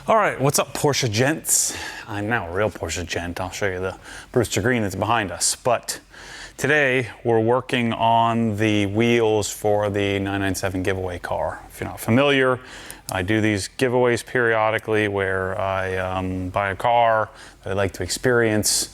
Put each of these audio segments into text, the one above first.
All right, what's up, Porsche gents? I'm now a real Porsche gent. I'll show you the Brewster Green that's behind us. But today we're working on the wheels for the 997 giveaway car. If you're not familiar, I do these giveaways periodically where I buy a car that I like to experience,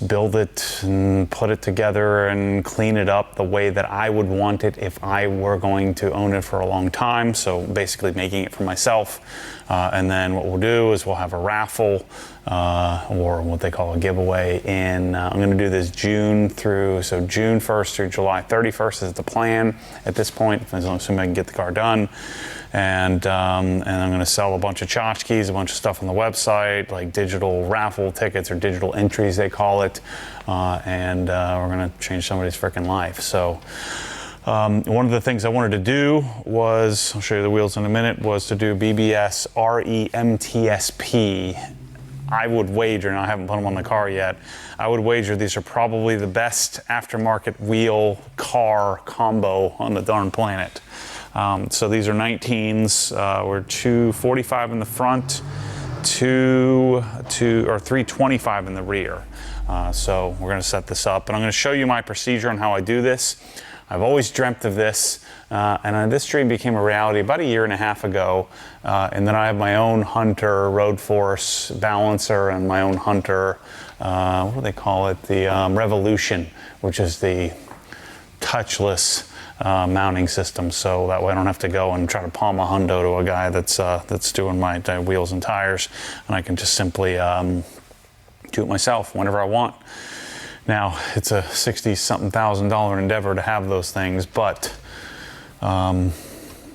build it and put it together and clean it up the way that I would want it if I were going to own it for a long time. So basically making it for myself. And then what we'll do is we'll have a raffle or what they call a giveaway. And I'm going to do this June 1st through July 31st is the plan at this point, as long as I can get the car done. And I'm going to sell a bunch of tchotchkes, a bunch of stuff on the website, like digital raffle tickets or digital entries, they call it. And we're going to change somebody's freaking life. So one of the things I wanted to do was, I'll show you the wheels in a minute, was to do BBS RE-MTSP. I would wager, and I haven't put them on the car yet, I would wager these are probably the best aftermarket wheel car combo on the darn planet. So these are 19s. We're 245 in the front, 325 in the rear. So we're going to set this up, and I'm going to show you my procedure on how I do this. I've always dreamt of this, and this dream became a reality about 1.5 years ago. And then I have my own Hunter Road Force balancer and my own Hunter, what do they call it? The Revolution, which is the touchless mounting system. So that way I don't have to go and try to palm a hundo to a guy that's doing my wheels and tires, and I can just simply do it myself whenever I want. Now, it's a $60-something thousand endeavor to have those things, but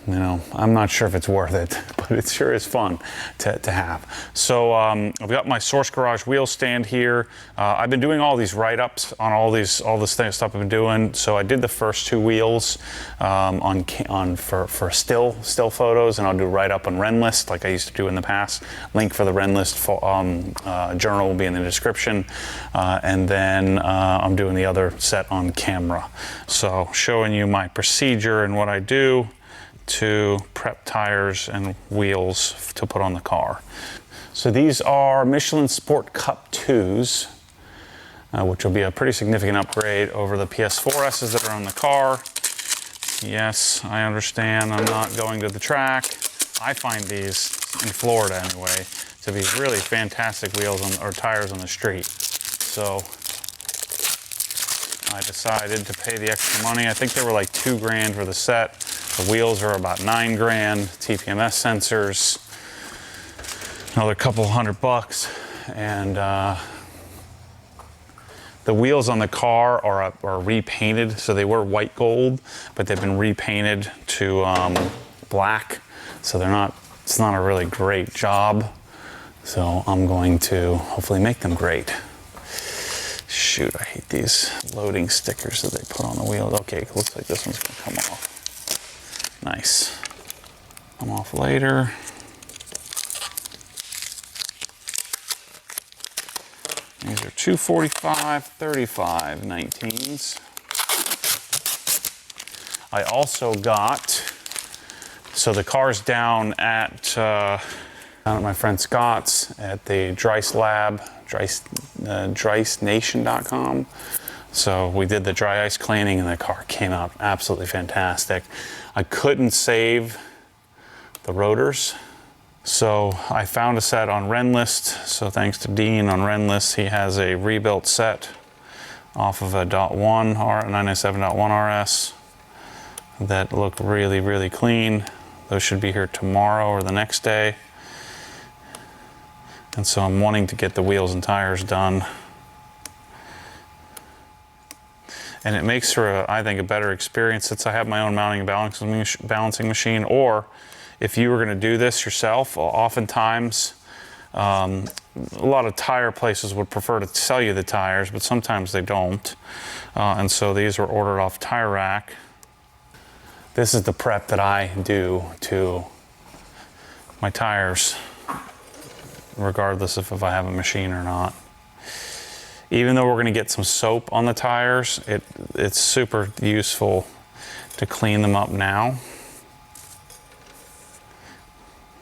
you know, I'm not sure if it's worth it, but it sure is fun to have. So I've got my Source Garage wheel stand here. I've been doing all these write-ups on all this stuff I've been doing. So I did the first 2 wheels for still photos, and I'll do write-up on Renlist like I used to do in the past. Link for the Renlist journal will be in the description. And then I'm doing the other set on camera. So showing you my procedure and what I do to prep tires and wheels to put on the car. So these are Michelin Sport Cup 2s, which will be a pretty significant upgrade over the PS4S's that are on the car. Yes, I understand I'm not going to the track. I find these, in Florida anyway, to be really fantastic wheels or tires on the street. So I decided to pay the extra money. I think they were like $2 for the set. The wheels are about $9 grand, TPMS sensors, another couple $100, and the wheels on the car are repainted. So they were white gold, but they've been repainted to black. So it's not a really great job. So I'm going to hopefully make them great. Shoot, I hate these loading stickers that they put on the wheels. Okay, looks like this one's gonna come off. Nice. Come off later. These are 245, 35, 19s. I also got, so the car's down at my friend Scott's at the Dryce Lab, DryceNation.com. So we did the dry ice cleaning and the car came out absolutely fantastic. I couldn't save the rotors, so I found a set on Renlist. So thanks to Dean on Renlist, he has a rebuilt set off of a 997.1 RS that look really, really clean. Those should be here tomorrow or the next day. And so I'm wanting to get the wheels and tires done. And it makes for, I think, a better experience since I have my own mounting and balancing machine. Or if you were going to do this yourself, oftentimes a lot of tire places would prefer to sell you the tires, but sometimes they don't. And so these were ordered off Tire Rack. This is the prep that I do to my tires, regardless of if I have a machine or not. Even though we're going to get some soap on the tires, it's super useful to clean them up now.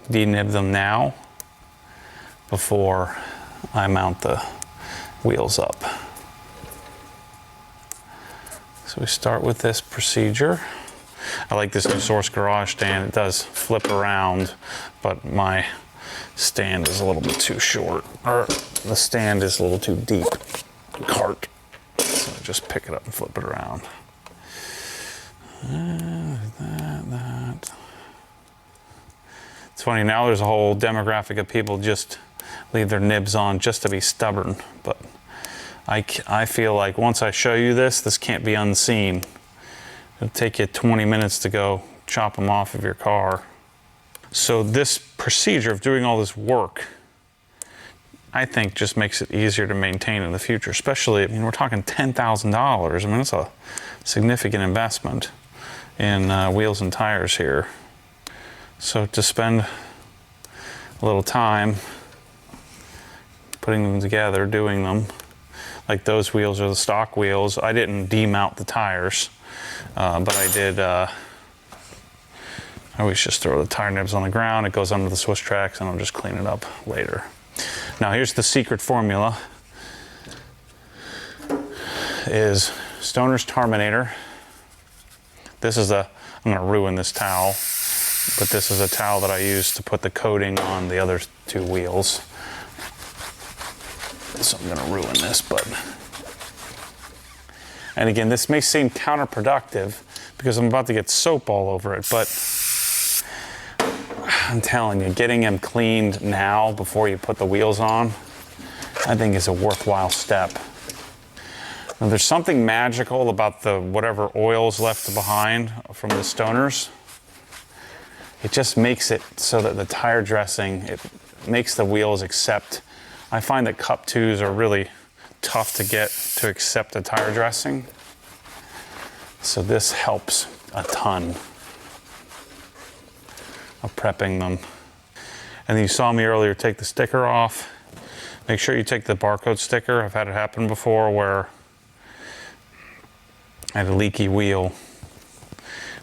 de-nib them now before I mount the wheels up. So we start with this procedure. I like this new Source garage stand. It does flip around, but my stand is a little bit too short, or the stand is a little too deep. Cart. So I just pick it up and flip it around. That. It's funny, now there's a whole demographic of people just leave their nibs on just to be stubborn, but I feel like once I show you this can't be unseen. It'll take you 20 minutes to go chop them off of your car. So this procedure of doing all this work, I think just makes it easier to maintain in the future, especially, I mean, we're talking $10,000. I mean, it's a significant investment in wheels and tires here. So to spend a little time putting them together, doing them, like those wheels are the stock wheels. I didn't demount the tires, but I did, I always just throw the tire nibs on the ground. It goes under the Swiss tracks and I'll just clean it up later. Now here's the secret formula, is Stoner's Terminator. This is I'm gonna ruin this towel, but this is a towel that I use to put the coating on the other two wheels. So I'm gonna ruin this, and again, this may seem counterproductive because I'm about to get soap all over it, but I'm telling you, getting them cleaned now before you put the wheels on, I think is a worthwhile step. Now, there's something magical about the whatever oil's left behind from the Stoners. It just makes it so that the tire dressing, it makes the wheels accept. I find that Cup 2s are really tough to get to accept the tire dressing. So this helps a ton of prepping them. And you saw me earlier take the sticker off. Make sure you take the barcode sticker. I've had it happen before where I had a leaky wheel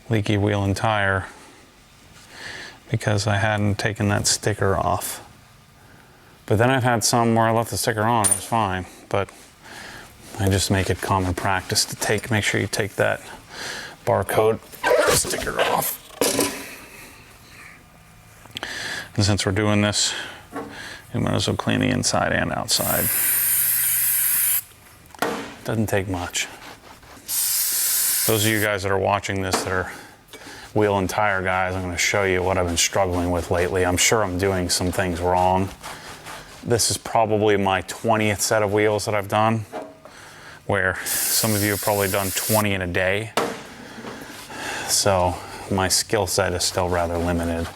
and tire because I hadn't taken that sticker off. But then I've had some where I left the sticker on, it was fine. But I just make it common practice to make sure you take that barcode sticker off. And since we're doing this, we might as well clean the inside and outside. Doesn't take much. Those of you guys that are watching this that are wheel and tire guys, I'm going to show you what I've been struggling with lately. I'm sure I'm doing some things wrong. This is probably my 20th set of wheels that I've done, where some of you have probably done 20 in a day. So my skill set is still rather limited.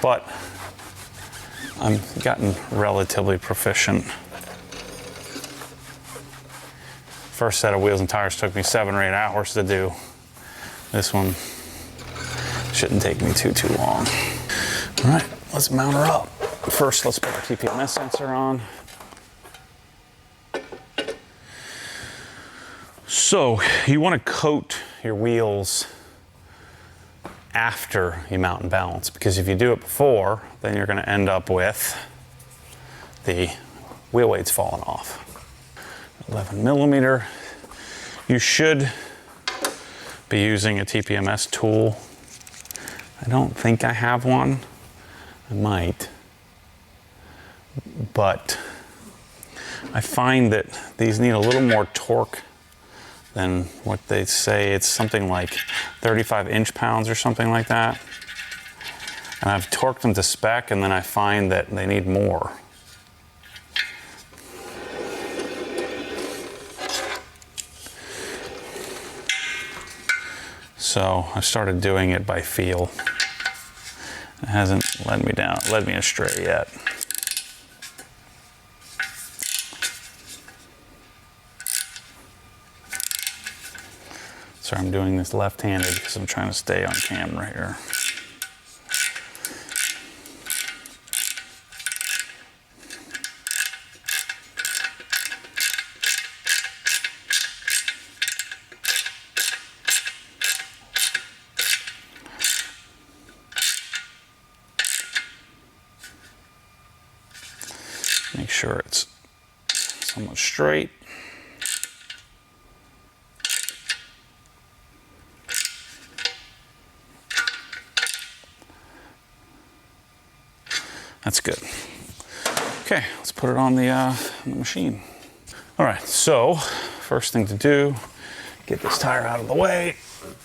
But I'm gotten relatively proficient. First set of wheels and tires took me 7 or 8 hours to do. This one shouldn't take me too long. All right, let's mount her up. First, let's put our TPMS sensor on. So you want to coat your wheels after you mount and balance, because if you do it before, then you're going to end up with the wheel weights falling off. 11 millimeter. You should be using a TPMS tool. I don't think I have one. I might. But I find that these need a little more torque than what they say. It's something like 35 inch-pounds or something like that. And I've torqued them to spec, and then I find that they need more. So I started doing it by feel. It hasn't led me astray yet. Sorry, I'm doing this left-handed because I'm trying to stay on camera here. sure it's somewhat straight. That's good. Okay, let's put it on the machine. All right, so first thing to do, get this tire out of the way.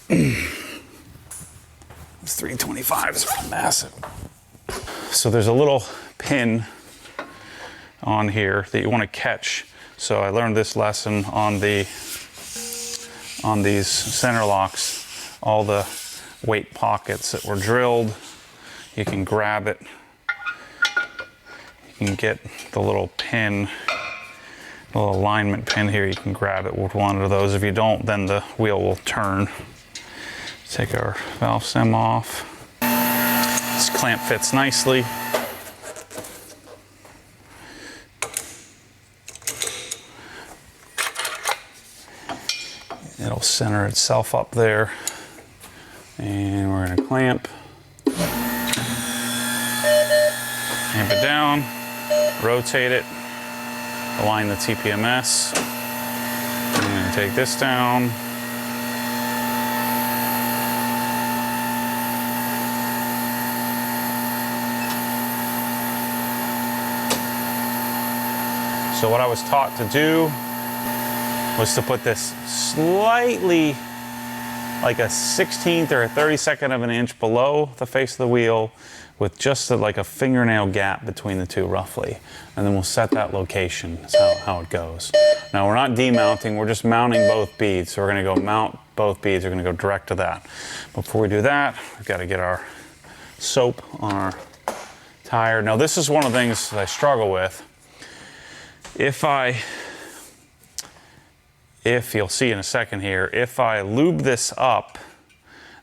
This 325 is massive. So there's a little pin on here that you want to catch. So I learned this lesson on these center locks. All the weight pockets that were drilled, you can grab it. You can get the little pin, the little alignment pin here. You can grab it with one of those. If you don't, then the wheel will turn. Take our valve stem off. This clamp fits nicely. It'll center itself up there. And we're gonna clamp. Clamp it down, rotate it, align the TPMS. I'm gonna take this down. So what I was taught to do was to put this slightly, like a 16th or a 32nd of an inch below the face of the wheel with just like a fingernail gap between the two roughly. And then we'll set that location. That's how it goes. Now we're not demounting, we're just mounting both beads. So we're gonna go mount both beads, we're gonna go direct to that. Before we do that, we've gotta get our soap on our tire. Now this is one of the things that I struggle with. If you'll see in a second here, if I lube this up,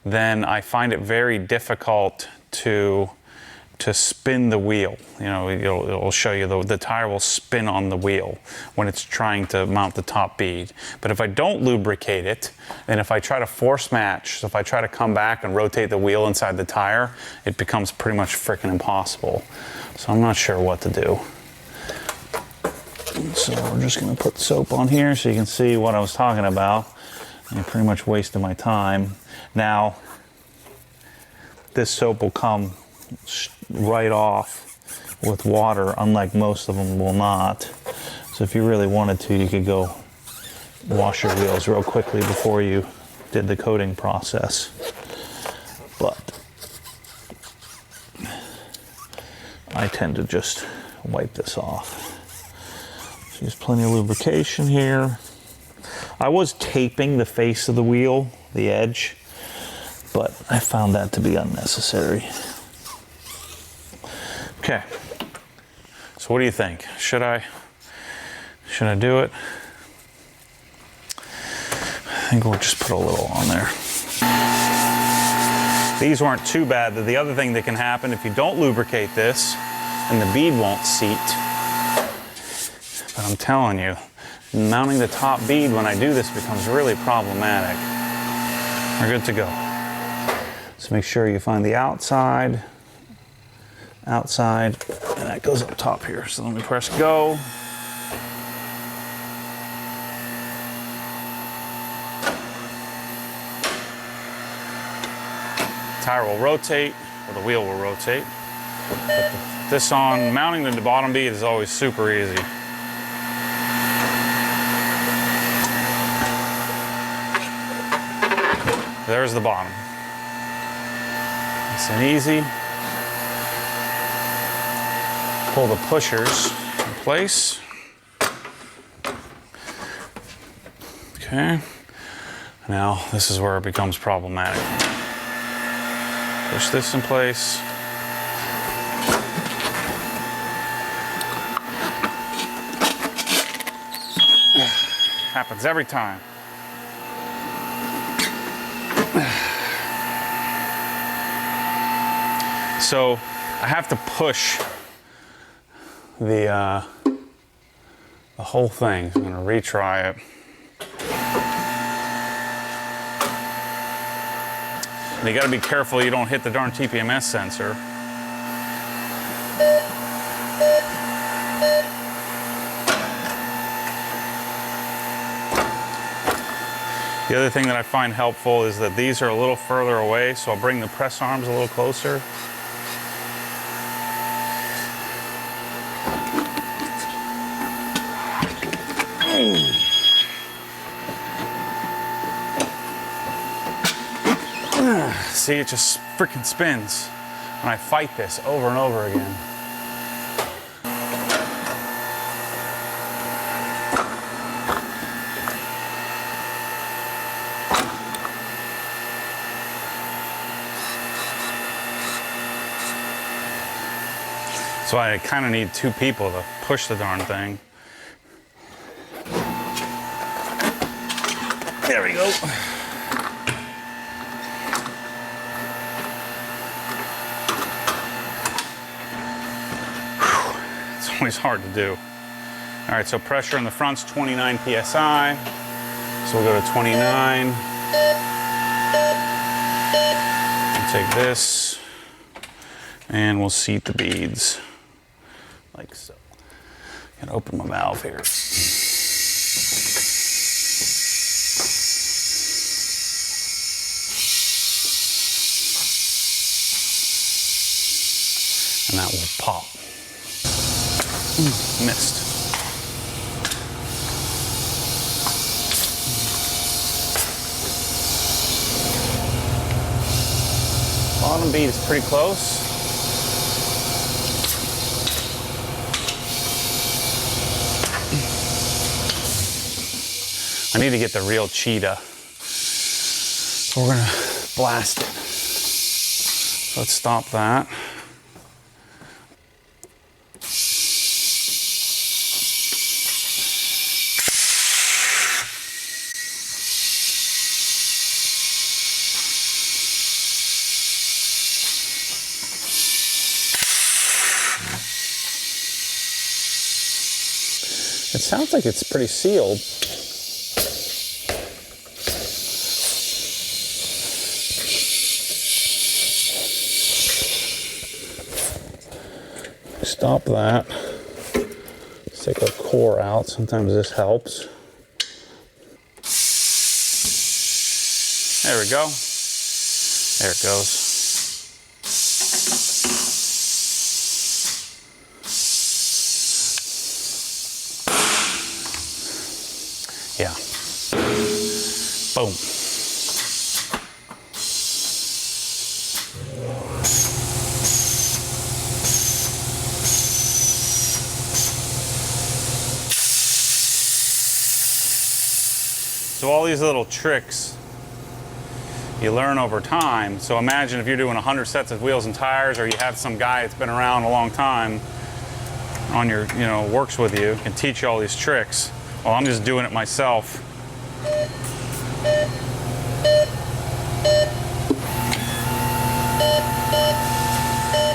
then I find it very difficult to spin the wheel. You know, it'll show you the tire will spin on the wheel when it's trying to mount the top bead. But if I don't lubricate it, and if I try to force match, so if I try to come back and rotate the wheel inside the tire, it becomes pretty much freaking impossible. So I'm not sure what to do. So we're just gonna put soap on here so you can see what I was talking about. I pretty much wasted my time. Now, this soap will come right off with water, unlike most of them will not. So if you really wanted to, you could go wash your wheels real quickly before you did the coating process. But I tend to just wipe this off. There's plenty of lubrication here. I was taping the face of the wheel, the edge, but I found that to be unnecessary. Okay, so what do you think? Should I do it? I think we'll just put a little on there. These weren't too bad. The other thing that can happen if you don't lubricate this, and the bead won't seat. But I'm telling you, mounting the top bead when I do this becomes really problematic. We're good to go. So make sure you find the outside, and that goes up top here. So let me press go. The tire will rotate, or the wheel will rotate. Put this on, mounting the bottom bead is always super easy. There's the bottom. Nice and easy. Pull the pushers in place. Okay. Now this is where it becomes problematic. Push this in place. Happens every time. So I have to push the whole thing. I'm gonna retry it. And you gotta be careful you don't hit the darn TPMS sensor. The other thing that I find helpful is that these are a little further away, so I'll bring the press arms a little closer. See, it just freaking spins when I fight this over and over again. So I kind of need 2 people to push the darn thing. There we go. It's always hard to do. All right, so pressure in the front's 29 PSI. So we'll go to 29. We'll take this and we'll seat the beads like so. Gonna open my valve here. And that will pop. Missed. Bottom bead is pretty close. I need to get the real cheetah. So we're gonna blast it. So let's stop that. It sounds like it's pretty sealed. Stop that. Let's take our core out. Sometimes this helps. There we go. There it goes. Yeah. Boom. So all these little tricks you learn over time. So imagine if you're doing 100 sets of wheels and tires, or you have some guy that's been around a long time on your, works with you, can teach you all these tricks. Well, I'm just doing it myself.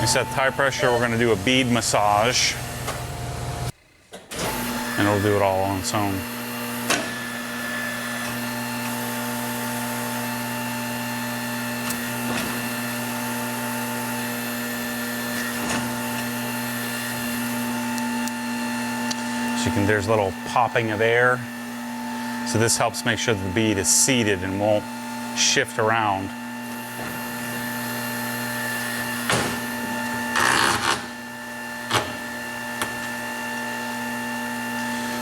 We set tire pressure, we're gonna do a bead massage. And it'll do it all on its own. There's a little popping of air. So this helps make sure that the bead is seated and won't shift around.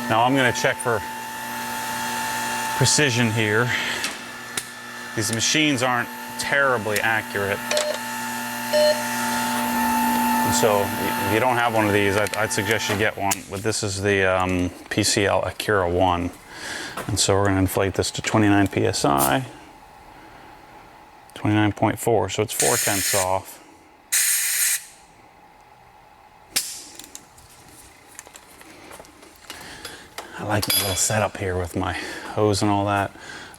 Now I'm going to check for precision here. These machines aren't terribly accurate. So if you don't have one of these, I'd suggest you get one. But this is the PCL Acura 1. And so we're going to inflate this to 29 PSI. 29.4, so it's 0.4 off. I like my little setup here with my hose and all that.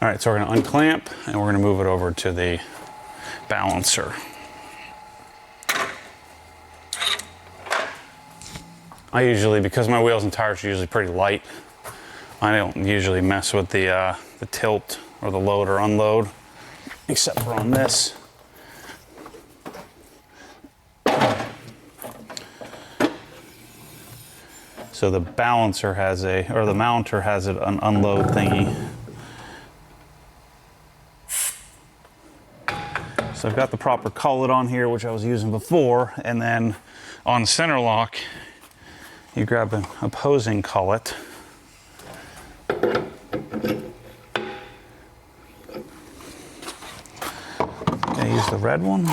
All right, so we're going to unclamp and we're going to move it over to the balancer. I usually, because my wheels and tires are usually pretty light, I don't usually mess with the tilt or the load or unload, except for on this. So the balancer has or the mounter has an unload thingy. So I've got the proper cullet on here, which I was using before, and then on center lock, you grab an opposing cullet. I use the red one.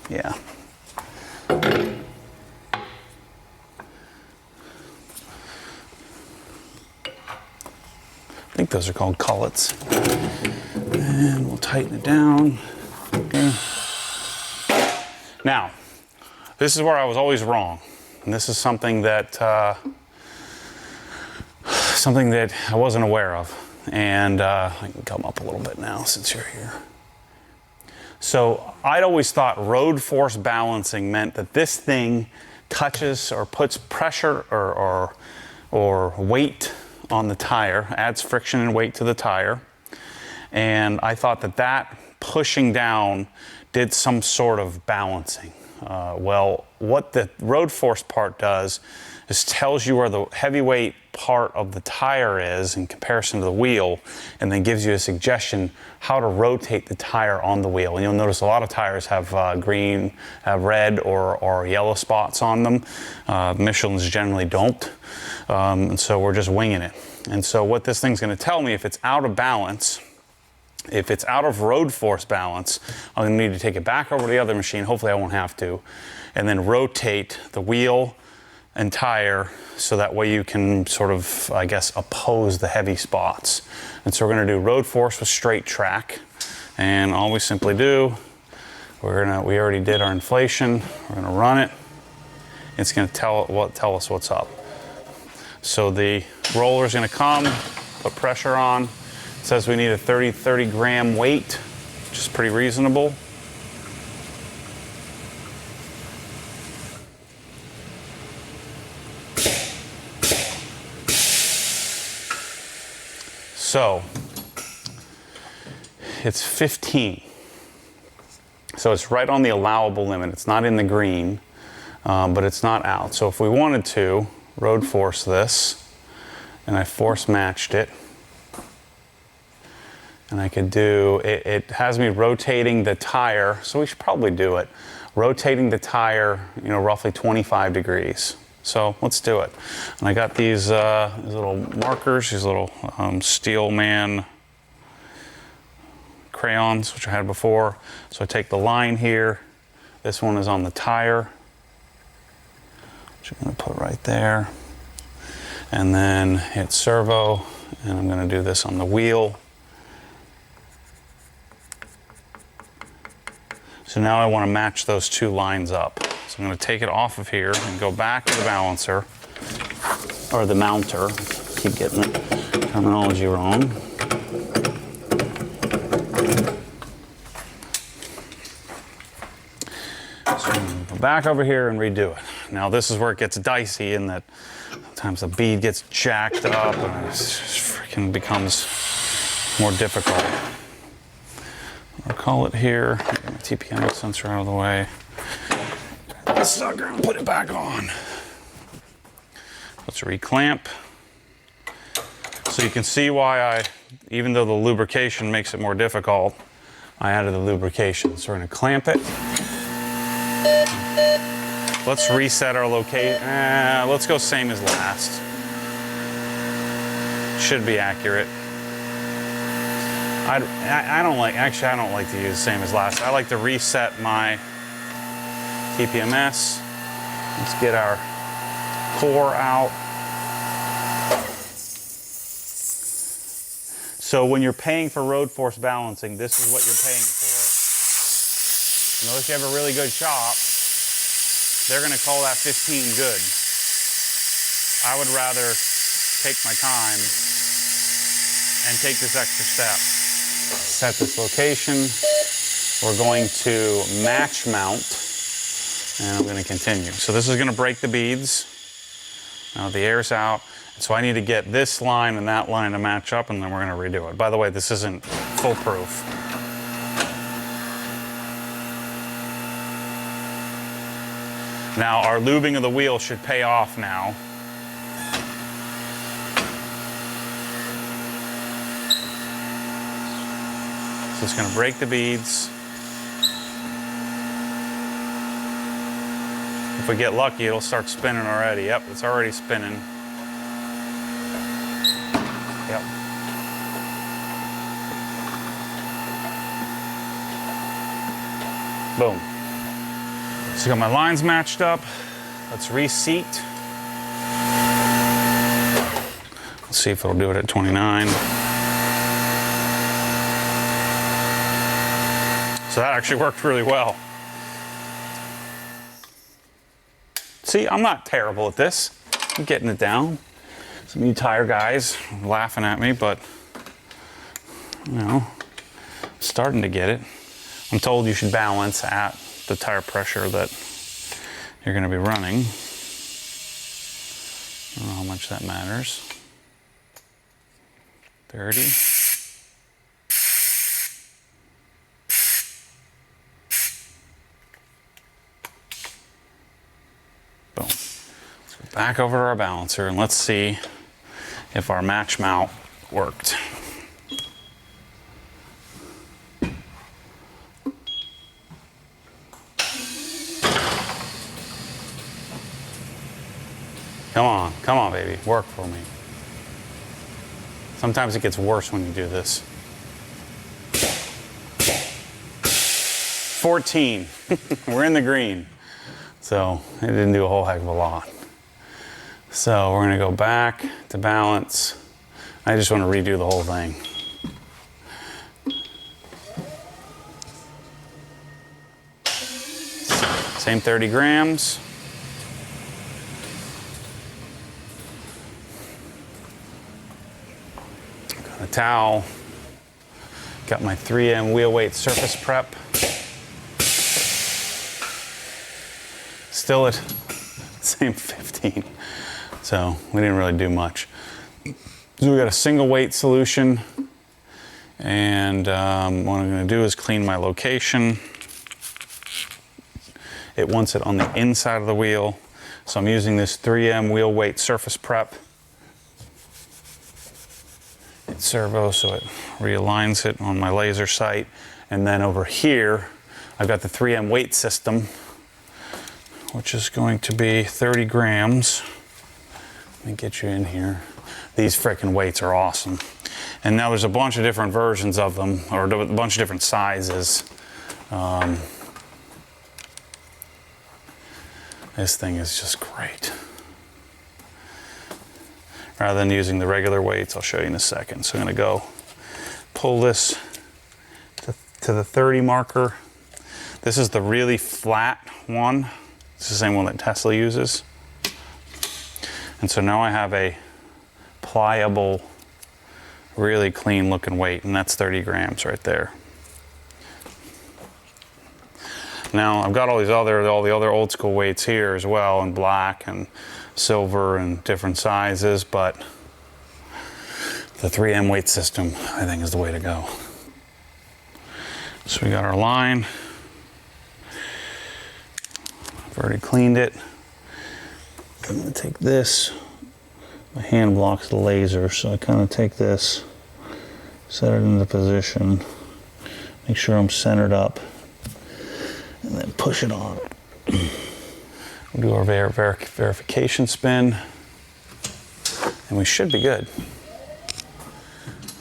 Yeah. I think those are called cullets. And we'll tighten it down. Okay. Now, this is where I was always wrong. And this is something that I wasn't aware of. And I can come up a little bit now since you're here. So I'd always thought road force balancing meant that this thing touches or puts pressure or weight on the tire, adds friction and weight to the tire. And I thought that pushing down did some sort of balancing. Well, what the road force part does is tells you where the heavyweight part of the tire is in comparison to the wheel, and then gives you a suggestion how to rotate the tire on the wheel. And you'll notice a lot of tires have red or yellow spots on them. Michelin's generally don't. And so we're just winging it. And so what this thing's going to tell me, if it's out of balance, if it's out of road force balance, I'm going to need to take it back over to the other machine. Hopefully I won't have to. And then rotate the wheel and tire so that way you can sort of, I guess, oppose the heavy spots. And so we're going to do road force with straight track. And all we simply do, we already did our inflation. We're going to run it. It's going to tell us what's up. So the roller is going to come, put pressure on. It says we need a 30 gram weight, which is pretty reasonable. So it's 15. So it's right on the allowable limit. It's not in the green, but it's not out. So if we wanted to road force this, and I force matched it, and I could do, it has me rotating the tire, so we should probably do it. Rotating the tire, roughly 25 degrees. So let's do it. And I got these little markers, these little Steelman crayons, which I had before. So I take the line here. This one is on the tire, which I'm going to put right there. And then hit servo, and I'm going to do this on the wheel. So now I want to match those two lines up. So I'm going to take it off of here and go back to the balancer, or the mounter. Keep getting the terminology wrong. So I'm going to go back over here and redo it. Now this is where it gets dicey, in that sometimes the bead gets jacked up and it freaking becomes more difficult. I'll call it here. Get my TPM sensor out of the way. This sucker and put it back on. Let's reclamp. So you can see why even though the lubrication makes it more difficult, I added the lubrication. So we're going to clamp it. Let's reset our location. Let's go same as last. Should be accurate. I don't like to use same as last. I like to reset my TPMS. Let's get our core out. So when you're paying for road force balancing, this is what you're paying for. Unless you have a really good shop, they're going to call that 15 good. I would rather take my time and take this extra step. Set this location. We're going to match mount. And I'm going to continue. So this is going to break the beads. Now the air's out. So I need to get this line and that line to match up, and then we're going to redo it. By the way, this isn't foolproof. Now our lubing of the wheel should pay off now. So it's going to break the beads. If we get lucky, it'll start spinning already. Yep, it's already spinning. Yep. Boom. So got my lines matched up. Let's reseat. Let's see if it'll do it at 29. So that actually worked really well. See, I'm not terrible at this. I'm getting it down. Some of you tire guys are laughing at me, but you know, I'm starting to get it. I'm told you should balance at the tire pressure that you're going to be running. I don't know how much that matters. 30. Boom. Let's go back over to our balancer and let's see if our match mount worked. Come on, baby, work for me. Sometimes it gets worse when you do this. 14, we're in the green. So it didn't do a whole heck of a lot. So we're gonna go back to balance. I just want to redo the whole thing. Same 30 grams. Got a towel. Got my 3M wheel weight surface prep. Still at same 15. So we didn't really do much. So we got a single weight solution. And what I'm gonna do is clean my location. It wants it on the inside of the wheel. So I'm using this 3M wheel weight surface prep. It's servo, so it realigns it on my laser sight. And then over here, I've got the 3M weight system, which is going to be 30 grams. Let me get you in here. These freaking weights are awesome. And now there's a bunch of different versions of them, or a bunch of different sizes. This thing is just great. Rather than using the regular weights, I'll show you in a second. So I'm gonna go pull this to the 30 marker. This is the really flat one. It's the same one that Tesla uses. And so now I have a pliable, really clean looking weight, and that's 30 grams right there. Now I've got all the other old school weights here as well, in black and silver and different sizes, but the 3M weight system I think is the way to go. So we got our line. I've already cleaned it. I'm gonna take this. My hand blocks the laser, so I kind of take this, set it into position, make sure I'm centered up, and then push it on. We'll do our verification spin, and we should be good.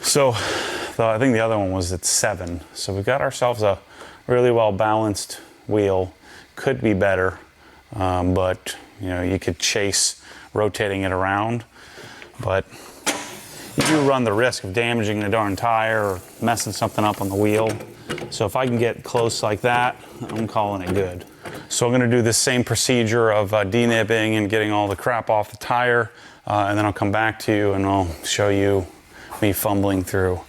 So, I think the other one was at 7. So we've got ourselves a really well balanced wheel. Could be better, but you know, you could chase rotating it around, but you do run the risk of damaging the darn tire or messing something up on the wheel. So if I can get close like that, I'm calling it good. So I'm gonna do this same procedure of de-nibbing and getting all the crap off the tire, and then I'll come back to you and I'll show you me fumbling through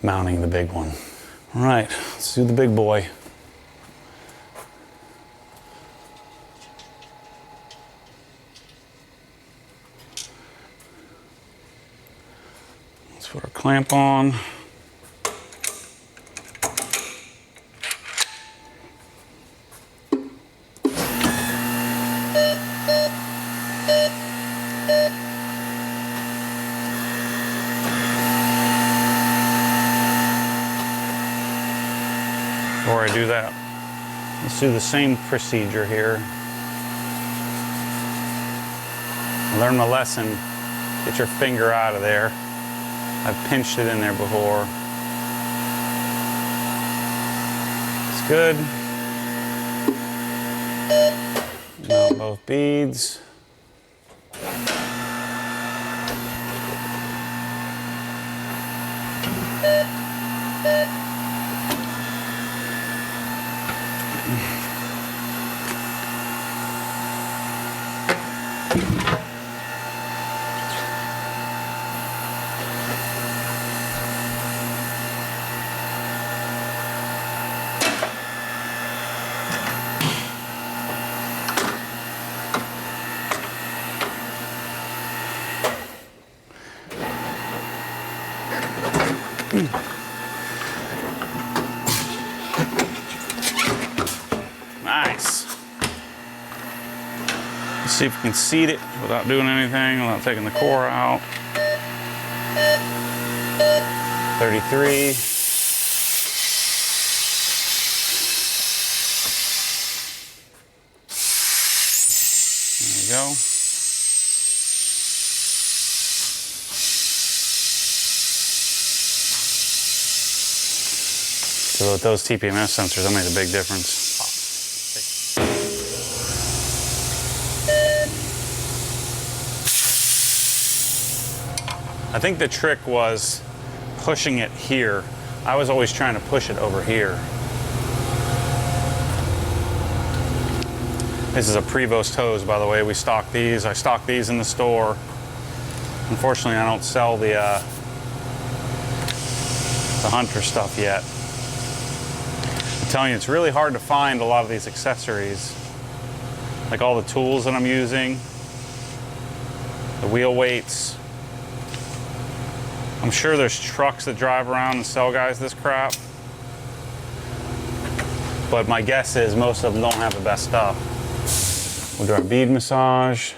mounting the big one. All right, let's do the big boy. Let's put our clamp on. Before I do that, let's do the same procedure here. Learn my lesson. Get your finger out of there. I've pinched it in there before. It's good. Now both beads. Nice. Let's see if we can seat it without doing anything, without taking the core out. 33. There we go. So with those TPMS sensors, that made a big difference. I think the trick was pushing it here. I was always trying to push it over here. This is a Prevost hose, by the way. We stock these. I stock these in the store. Unfortunately, I don't sell the Hunter stuff yet. I'm telling you, it's really hard to find a lot of these accessories. Like all the tools that I'm using, the wheel weights. I'm sure there's trucks that drive around and sell guys this crap. But my guess is most of them don't have the best stuff. We'll do our bead massage.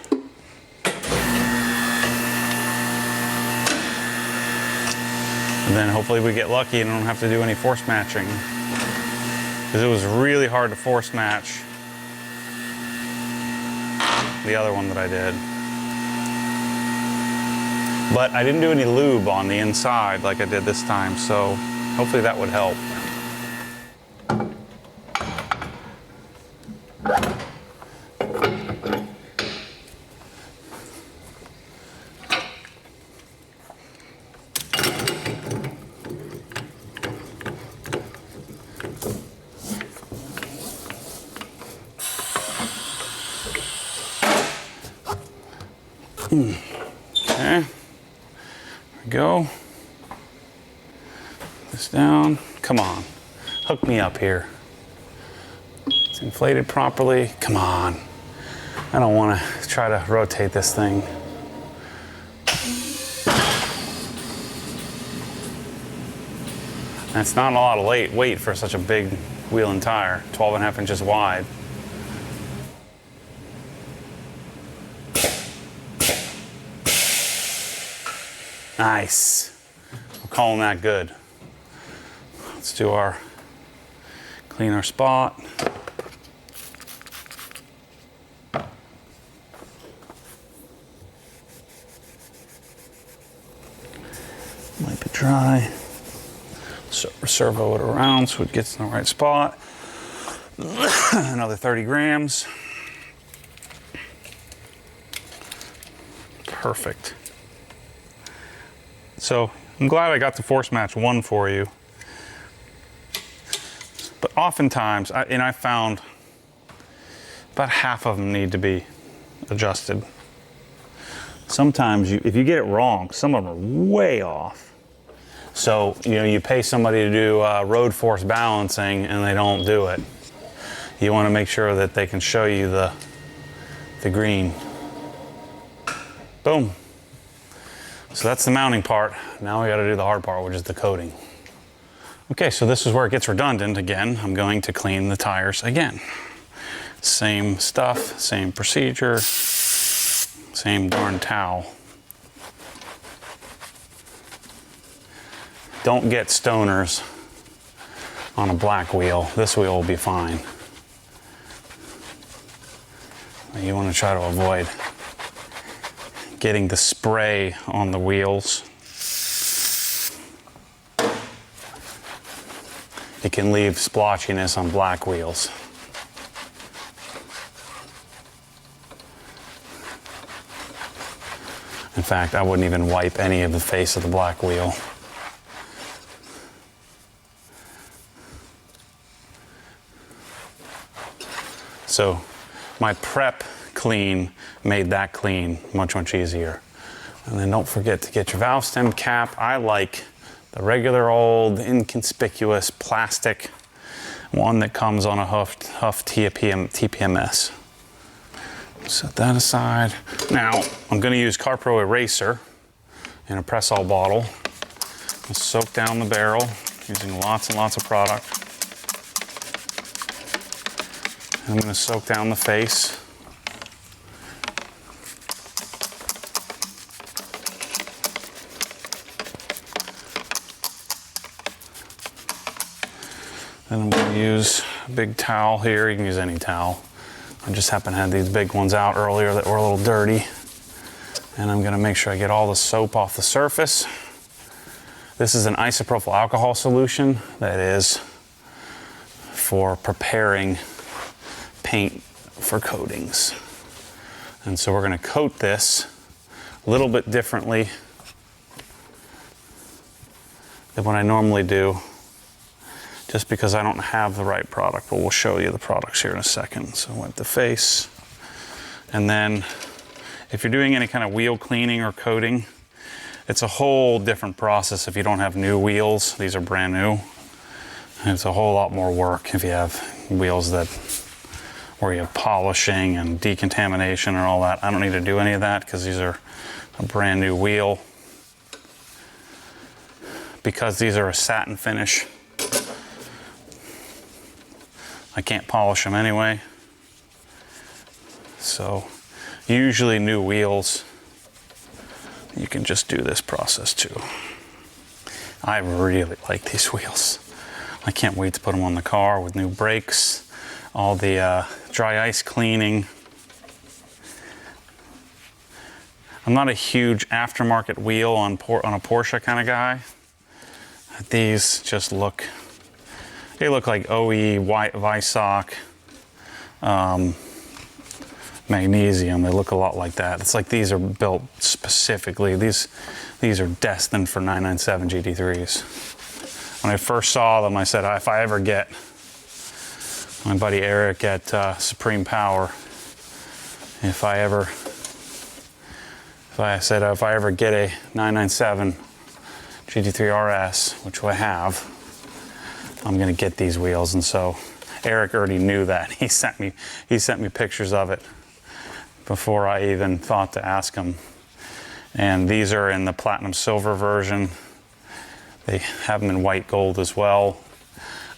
And then hopefully we get lucky and don't have to do any force matching. Because it was really hard to force match the other one that I did. But I didn't do any lube on the inside like I did this time, so hopefully that would help. Okay, there we go. This down. Come on, hook me up here. It's inflated properly. Come on. I don't want to try to rotate this thing. That's not a lot of weight for such a big wheel and tire, 12.5 inches wide. Nice. I'm calling that good. Let's do our, clean our spot. Might be dry. So servo it around so it gets in the right spot. Another 30 grams. Perfect. So I'm glad I got to force match one for you. But oftentimes, I found about half of them need to be adjusted. Sometimes if you get it wrong, some of them are way off. So, you pay somebody to do road force balancing and they don't do it. You want to make sure that they can show you the green. Boom. So that's the mounting part. Now we got to do the hard part, which is the coating. Okay, so this is where it gets redundant again. I'm going to clean the tires again. Same stuff, same procedure, same darn towel. Don't get stoners on a black wheel. This wheel will be fine. You want to try to avoid getting the spray on the wheels. It can leave splotchiness on black wheels. In fact, I wouldn't even wipe any of the face of the black wheel. So my prep clean made that clean much, much easier. And then don't forget to get your valve stem cap. I like the regular old inconspicuous plastic one that comes on a Huff TPMS. Set that aside. Now I'm going to use CarPro Eraser in a press-all bottle. I'll soak down the barrel using lots and lots of product. I'm going to soak down the face. Then I'm going to use a big towel here. You can use any towel. I just happen to have these big ones out earlier that were a little dirty. And I'm going to make sure I get all the soap off the surface. This is an isopropyl alcohol solution that is for preparing paint for coatings. And so we're going to coat this a little bit differently than what I normally do, just because I don't have the right product, but we'll show you the products here in a second. So wipe the face. And then if you're doing any kind of wheel cleaning or coating, it's a whole different process if you don't have new wheels. These are brand new. And it's a whole lot more work if you have wheels where you have polishing and decontamination and all that. I don't need to do any of that because these are a brand new wheel. Because these are a satin finish, I can't polish them anyway. So usually new wheels, you can just do this process too. I really like these wheels. I can't wait to put them on the car with new brakes, all the dry ice cleaning. I'm not a huge aftermarket wheel on a Porsche kind of guy. These just look, they look like OE white Visoc magnesium. They look a lot like that. It's like these are built specifically. These are destined for 997 GT3s. When I first saw them, I said, if I ever get my buddy Eric at Supreme Power, if I ever get a 997 GT3 RS, which I have, I'm gonna get these wheels. And so Eric already knew that. He sent me pictures of it before I even thought to ask him. And these are in the platinum silver version. They have them in white gold as well.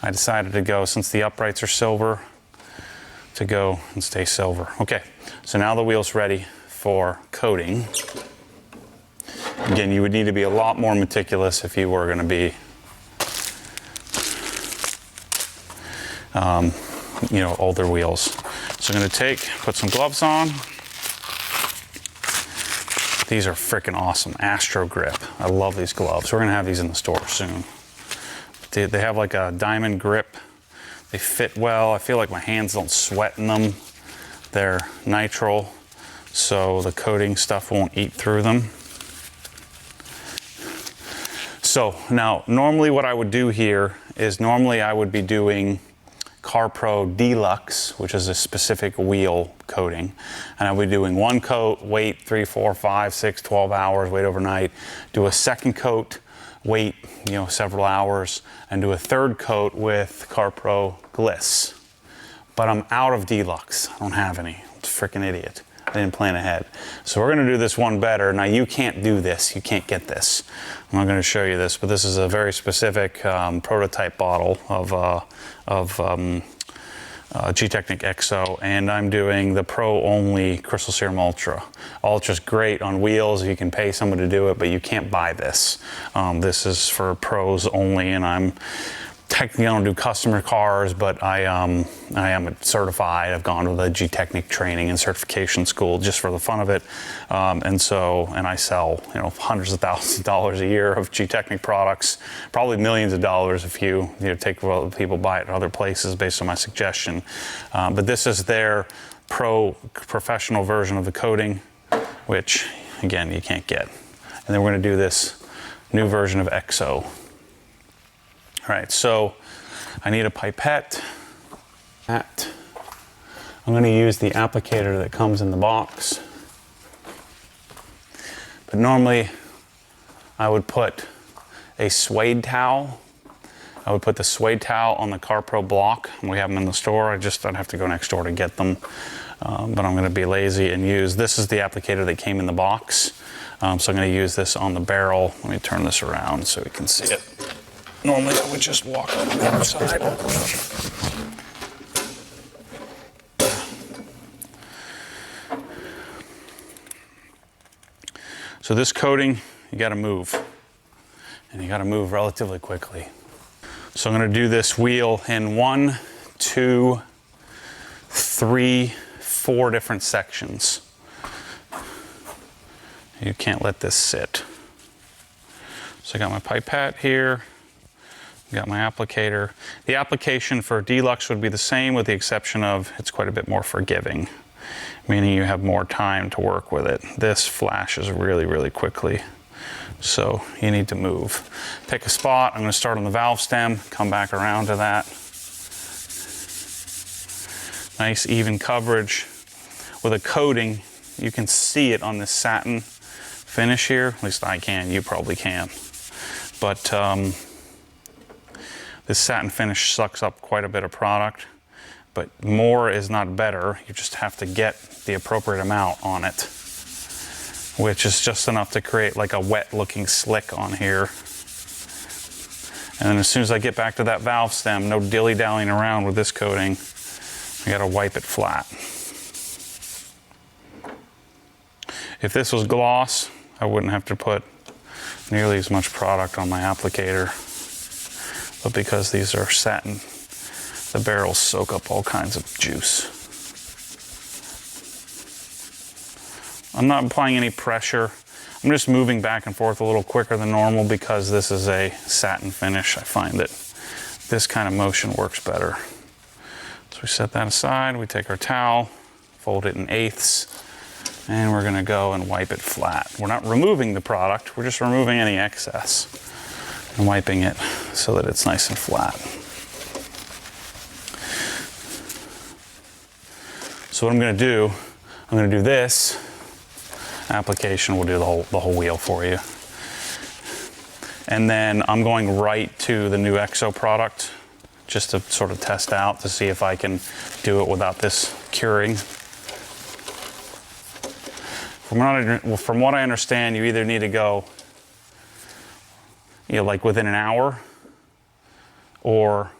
I decided to go, since the uprights are silver, to go and stay silver. Okay, so now the wheel's ready for coating. Again, you would need to be a lot more meticulous if you were going to be, older wheels. So I'm going to put some gloves on. These are freaking awesome, Astro Grip. I love these gloves. We're going to have these in the store soon. They have like a diamond grip. They fit well. I feel like my hands don't sweat in them. They're nitrile, so the coating stuff won't eat through them. So now, normally what I would do here is I would be doing CarPro Deluxe, which is a specific wheel coating. And I would be doing one coat, wait 3, 4, 5, 6, 12 hours, wait overnight, do a second coat, wait several hours, and do a third coat with CarPro Gliss. But I'm out of Deluxe. I don't have any. I'm a freaking idiot. I didn't plan ahead. So we're gonna do this one better. Now you can't do this. You can't get this. I'm not gonna show you this, but this is a very specific prototype bottle of G-Technic XO, and I'm doing the Pro Only Crystal Serum Ultra. Ultra's great on wheels. You can pay someone to do it, but you can't buy this. This is for pros only, and I'm technically I don't do customer cars, but I am certified. I've gone to the G-Technic training and certification school just for the fun of it. And I sell, hundreds of thousands of dollars a year of G-Technic products, probably millions of dollars if you take what people buy it at other places based on my suggestion. But this is their professional version of the coating, which again, you can't get. And then we're going to do this new version of EXO. All right, so I need a pipette. I'm going to use the applicator that comes in the box. But normally I would put a suede towel. I would put the suede towel on the CarPro block. We have them in the store. I'd have to go next door to get them. But I'm going to be lazy and this is the applicator that came in the box. So I'm going to use this on the barrel. Let me turn this around so we can see it. Normally I would just walk on the other side. So this coating, you got to move. And you got to move relatively quickly. So I'm going to do this wheel in 1, 2, 3, 4 different sections. You can't let this sit. So I got my pipette here. Got my applicator. The application for Deluxe would be the same with the exception of it's quite a bit more forgiving, meaning you have more time to work with it. This flashes really, really quickly. So you need to move. Pick a spot. I'm going to start on the valve stem, come back around to that. Nice even coverage. With a coating, you can see it on this satin finish here. At least I can, you probably can. But this satin finish sucks up quite a bit of product, but more is not better. You just have to get the appropriate amount on it, which is just enough to create like a wet looking slick on here. And then as soon as I get back to that valve stem, no dilly-dallying around with this coating, I gotta wipe it flat. If this was gloss, I wouldn't have to put nearly as much product on my applicator. But because these are satin, the barrels soak up all kinds of juice. I'm not applying any pressure. I'm just moving back and forth a little quicker than normal because this is a satin finish. I find that this kind of motion works better. So we set that aside, we take our towel, fold it in eighths, and we're gonna go and wipe it flat. We're not removing the product, we're just removing any excess and wiping it so that it's nice and flat. So what I'm gonna do, I'm gonna do this application, we'll do the whole wheel for you. And then I'm going right to the new EXO product just to sort of test out to see if I can do it without this curing. From what I understand, you either need to go like within an hour, or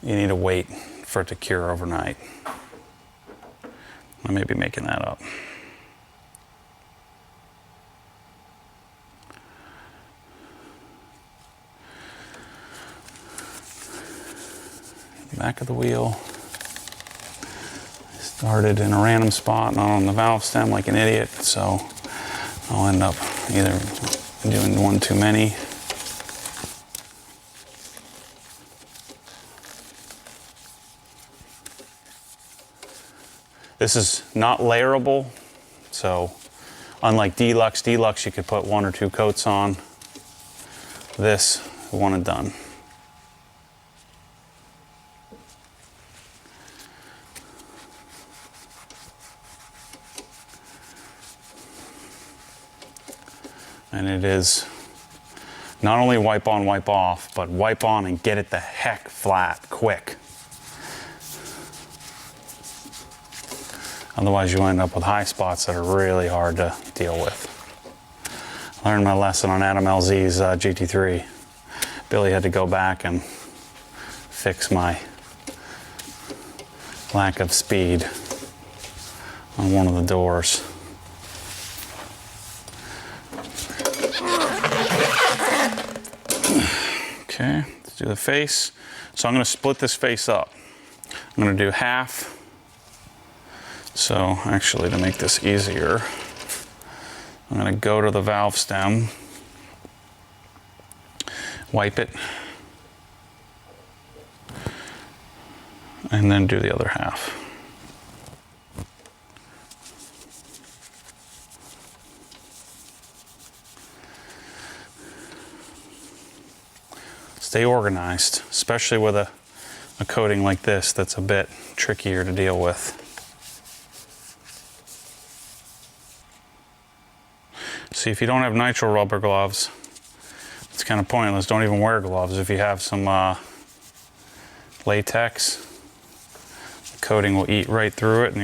you need to wait for it to cure overnight. I may be making that up. Back of the wheel. Started in a random spot, not on the valve stem like an idiot, so I'll end up either doing one too many. This is not layerable, so unlike Deluxe, you could put 1 or 2 coats on. This, one and done. And it is not only wipe on, wipe off, but wipe on and get it the heck flat, quick. Otherwise you end up with high spots that are really hard to deal with. I learned my lesson on Adam LZ's GT3. Billy had to go back and fix my lack of speed on one of the doors. Okay, Let's do the face. So I'm gonna split this face up. I'm gonna do half. So actually, to make this easier, I'm gonna go to the valve stem, wipe it, and then do the other half. Stay organized, especially with a coating like this that's a bit trickier to deal with. See, if you don't have nitrile rubber gloves, it's kind of pointless. Don't even wear gloves. If you have some latex, the coating will eat right through it, and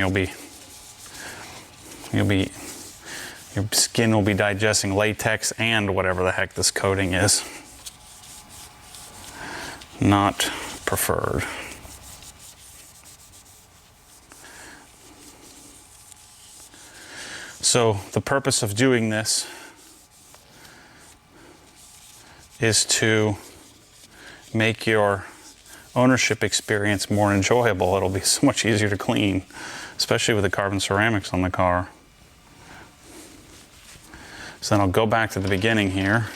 your skin will be digesting latex and whatever the heck this coating is. Not preferred. So the purpose of doing this is to make your ownership experience more enjoyable. It'll be so much easier to clean, especially with the carbon ceramics on the car. So then I'll go back to the beginning here,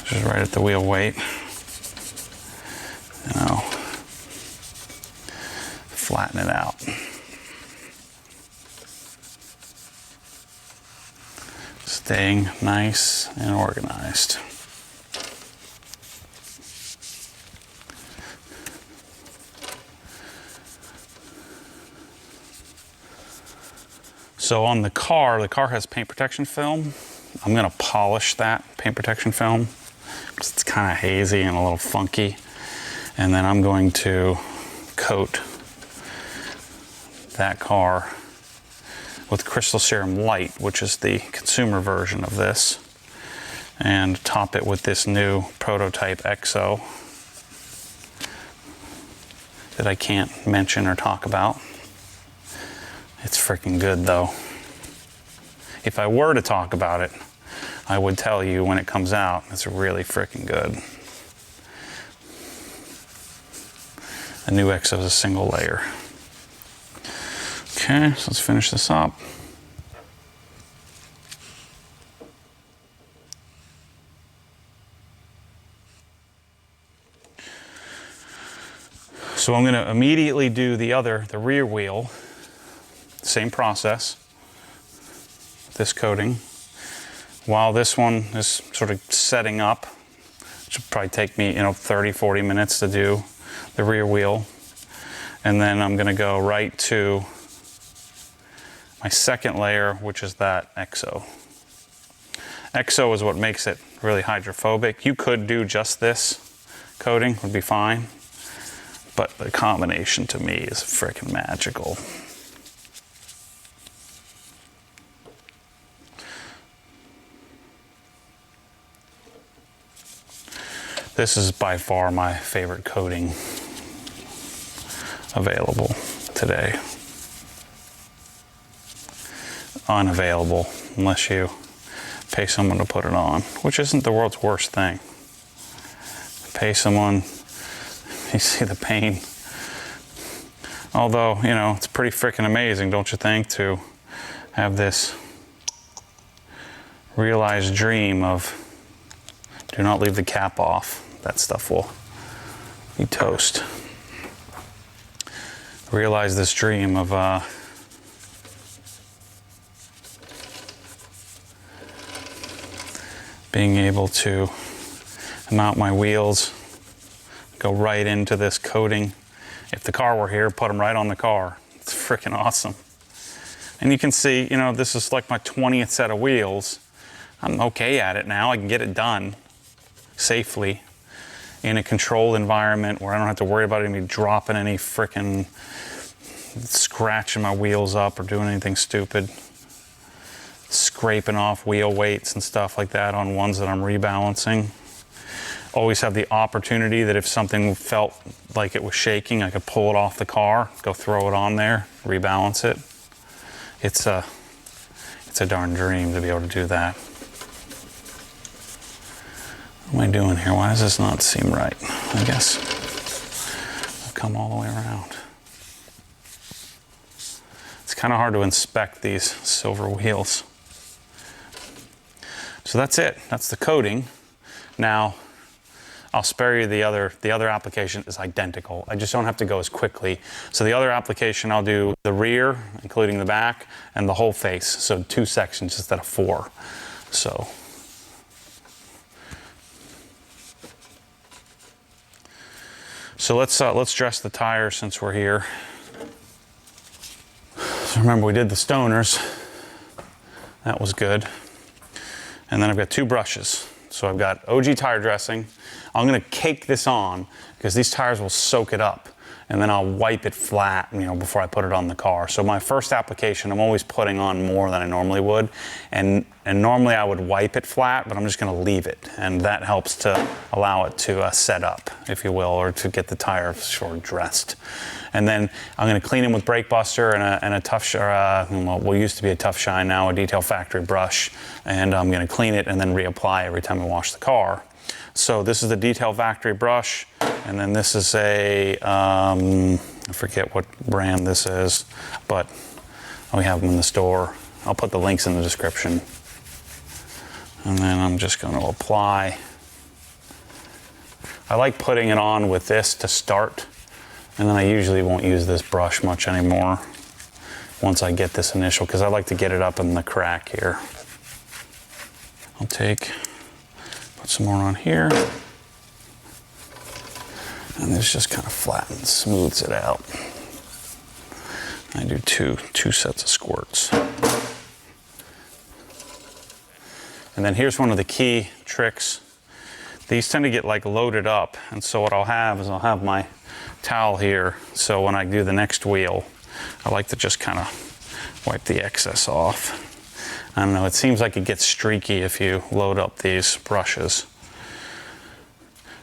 which is right at the wheel weight. And I'll flatten it out. Staying nice and organized. So on the car has paint protection film. I'm gonna polish that paint protection film because it's kind of hazy and a little funky. And then I'm going to coat that car with Crystal Serum Light, which is the consumer version of this, and top it with this new prototype EXO that I can't mention or talk about. It's freaking good though. If I were to talk about it, I would tell you when it comes out. It's really freaking good. The new EXO is a single layer. Okay, so let's finish this up. So I'm going to immediately do the rear wheel. Same process. This coating. While this one is sort of setting up, which will probably take me, 30, 40 minutes to do the rear wheel. And then I'm going to go right to my second layer, which is that EXO. EXO is what makes it really hydrophobic. You could do just this coating, would be fine. But the combination to me is freaking magical. This is by far my favorite coating available today. Unavailable unless you pay someone to put it on, which isn't the world's worst thing. Pay someone, you see the pain. Although, it's pretty freaking amazing, don't you think, to have this realized dream of do not leave the cap off. That stuff will be toast. Realize this dream of being able to mount my wheels, go right into this coating. If the car were here, put them right on the car. It's freaking awesome. And you can see, this is like my 20th set of wheels. I'm okay at it now. I can get it done safely in a controlled environment where I don't have to worry about me dropping any freaking, scratching my wheels up or doing anything stupid. Scraping off wheel weights and stuff like that on ones that I'm rebalancing. Always have the opportunity that if something felt like it was shaking, I could pull it off the car, go throw it on there, rebalance it. It's a darn dream to be able to do that. What am I doing here? Why does this not seem right? I guess I've come all the way around. It's kind of hard to inspect these silver wheels. So that's it. That's the coating. Now, I'll spare you the other application is identical. I just don't have to go as quickly. So the other application, I'll do the rear, including the back, and the whole face. So 2 sections instead of 4. So let's dress the tires since we're here. So remember, we did the stoners. That was good. And then I've got 2 brushes. So I've got OG tire dressing. I'm gonna cake this on because these tires will soak it up, and then I'll wipe it flat, before I put it on the car. So my first application, I'm always putting on more than I normally would, and normally I would wipe it flat, but I'm just gonna leave it, and that helps to allow it to set up, if you will, or to get the tire sort of dressed. And then I'm gonna clean them with Brake Buster and a tough, what used to be a Tough Shine, now a Detail Factory brush, and I'm gonna clean it and then reapply every time I wash the car. So this is the Detail Factory brush, and then this is a, I forget what brand this is, but we have them in the store. I'll put the links in the description. And then I'm just going to apply. I like putting it on with this to start, and then I usually won't use this brush much anymore once I get this initial, because I like to get it up in the crack here. I'll put some more on here, and this just kind of flattens, smooths it out. I do two sets of squirts. And then here's one of the key tricks. These tend to get loaded up, and so what I'll have is I'll have my towel here, so when I do the next wheel, I like to just kind of wipe the excess off. I don't know, it seems like it gets streaky if you load up these brushes.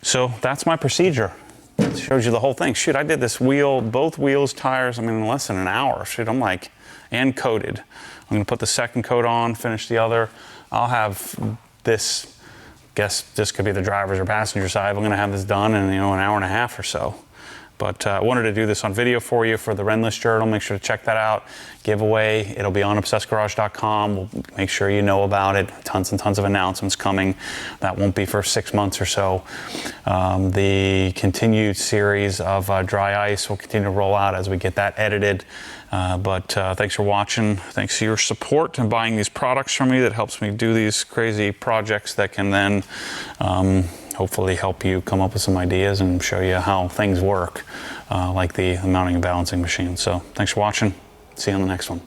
So that's my procedure. It shows you the whole thing. Shoot, I did this wheel, both wheels, tires, in less than an hour. Shoot, and coated. I'm gonna put the second coat on, finish the other. I'll have this, guess this could be the driver's or passenger side. I'm gonna have this done in an hour and a half or so. But I wanted to do this on video for you for the Renless Journal. Make sure to check that out. Giveaway, it'll be on obsessedgarage.com. We'll make sure you know about it. Tons and tons of announcements coming. That won't be for 6 months or so. The continued series of dry ice will continue to roll out as we get that edited. But thanks for watching. Thanks for your support and buying these products from me. That helps me do these crazy projects that can then hopefully help you come up with some ideas and show you how things work, like the mounting and balancing machine. So thanks for watching. See you on the next one.